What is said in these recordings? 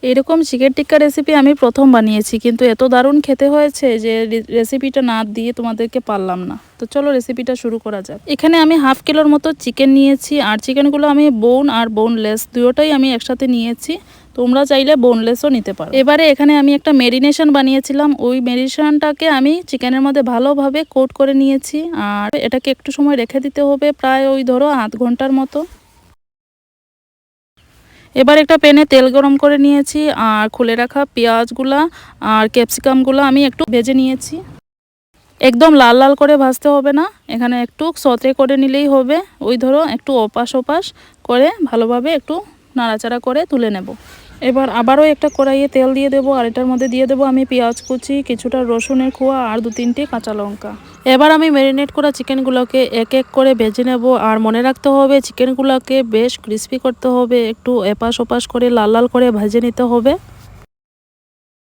এরকম চিকেন টিক্কা রেসিপি আমি প্রথম বানিয়েছি, কিন্তু এত দারুণ খেতে হয়েছে যে রেসিপিটা না দিয়ে তোমাদেরকে পারলাম না। তো চলো রেসিপিটা শুরু করা যাক। এখানে আমি হাফ কিলোর মতো চিকেন নিয়েছি, আর চিকেনগুলো আমি বোন আর বোনলেস দুটোটাই আমি একসাথে নিয়েছি। তোমরা চাইলে বোনলেসও নিতে পারো। এবারে এখানে আমি একটা মেরিনেশন বানিয়েছিলাম, ওই মেরিনেশনটাকে আমি চিকেনের মধ্যে ভালোভাবে কোট করে নিয়েছি, আর এটাকে একটু সময় রেখে দিতে হবে, প্রায় ওই ধরো আধ ঘন্টার মতো। এবার একটা প্যানে তেল গরম করে নিয়েছি, আর খুলে রাখা পেঁয়াজগুলা আর ক্যাপসিকামগুলো আমি একটু ভেজে নিয়েছি। একদম লাল লাল করে ভাজতে হবে না, এখানে একটু সতে করে নিলেই হবে। ওই ধরো একটু ওপাশ ওপাশ করে ভালোভাবে একটু নাড়াচাড়া করে তুলে নেব। এবার আবারও একটা কড়াইয়ে তেল দিয়ে দেবো, আর এটার মধ্যে দিয়ে দেবো আমি পেঁয়াজ কুচি, কিছুটা রসুনের খোয়া আর 2-3টে কাঁচা লঙ্কা। এবার আমি ম্যারিনেট করা চিকেনগুলোকে এক এক করে ভেজে নেব, আর মনে রাখতে হবে চিকেনগুলোকে বেশ ক্রিস্পি করতে হবে, একটু এপাশ ওপাশ করে লাল লাল করে ভেজে নিতে হবে।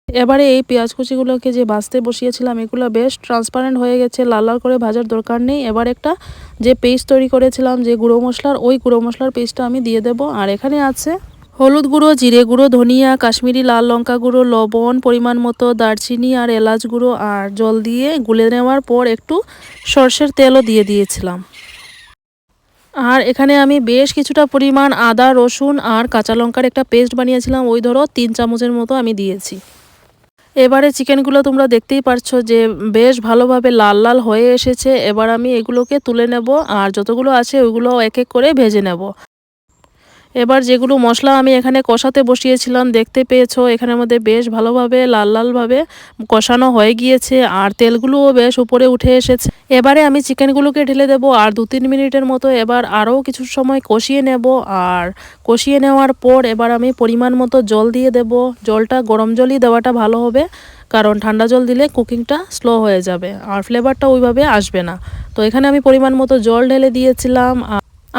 এবারে এই পেঁয়াজ কুচিগুলোকে যে ভাজতে বসিয়েছিলাম এগুলো বেশ ট্রান্সপারেন্ট হয়ে গেছে, লাল লাল করে ভাজার দরকার নেই। এবার একটা যে পেস্ট তৈরি করেছিলাম যে গুঁড়ো মশলার, ওই গুঁড়ো মশলার পেস্টটা আমি দিয়ে দেব। আর এখানে আছে হলুদ গুঁড়ো, জিরে গুঁড়ো, ধনিয়া, কাশ্মীরি লাল লঙ্কা গুঁড়ো, লবণ পরিমাণ মতো, দারচিনি আর এলাচ গুঁড়ো, আর জল দিয়ে গুলে নেওয়ার পর একটু সর্ষের তেলও দিয়ে দিয়েছিলাম। আর এখানে আমি বেশ কিছুটা পরিমাণ আদা, রসুন আর কাঁচা লঙ্কার একটা পেস্ট বানিয়েছিলাম, ওই ধরো 3 চামচের মতো আমি দিয়েছি। এবারে চিকেনগুলো তোমরা দেখতেই পারছো যে বেশ ভালোভাবে লাল লাল হয়ে এসেছে। এবার আমি এগুলোকে তুলে নেব, আর যতগুলো আছে ওইগুলো এক এক করে ভেজে নেব। এবার যেগুলো মশলা আমি এখানে কষাতে বসিয়েছিলাম দেখতে পেয়েছো এখানের মধ্যে বেশ ভালোভাবে লাল লালভাবে কষানো হয়ে গিয়েছে, আর তেলগুলোও বেশ উপরে উঠে এসেছে। এবারে আমি চিকেনগুলোকে ঢেলে দেবো, আর 2-3 মিনিটের মতো এবার আরও কিছু সময় কষিয়ে নেব। আর কষিয়ে নেওয়ার পর এবার আমি পরিমাণ মতো জল দিয়ে দেব। জলটা গরম জলই দেওয়াটা ভালো হবে, কারণ ঠান্ডা জল দিলে কুকিংটা স্লো হয়ে যাবে আর ফ্লেভারটা ওইভাবে আসবে না। তো এখানে আমি পরিমাণ মতো জল ঢেলে দিয়েছিলাম।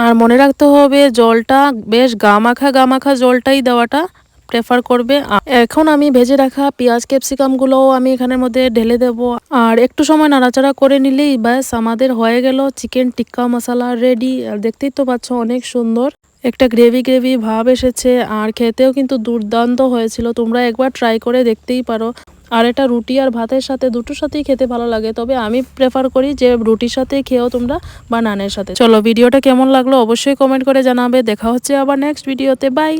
আর মনে রাখতে হবে জলটা বেশ গামাখা জলটাই দেওয়াটা প্রেফার করবে। এখন আমি ভেজে রাখা পেঁয়াজ ক্যাপসিকামগুলোও আমি এখানের মধ্যে ঢেলে দেব, আর একটু সময় নাড়াচাড়া করে নিলেই ব্যাস আমাদের হয়ে গেল চিকেন টিক্কা মশলা রেডি। আর দেখতেই তো পাচ্ছ অনেক সুন্দর একটা গ্রেভি ভাব এসেছে, আর খেতেও কিন্তু দুর্দান্ত হয়েছিল। তোমরা একবার ট্রাই করে দেখতেই পারো। আর এটা রুটি আর ভাতের সাথে দুটোর সাথেই খেতে ভালো লাগে, তবে আমি প্রেফার করি যে রুটির সাথে খেয়েও তোমরা বা নানের সাথে। চলো ভিডিওটা কেমন লাগলো অবশ্যই কমেন্ট করে জানাবে। দেখা হচ্ছে আবার নেক্সট ভিডিওতে, বাই।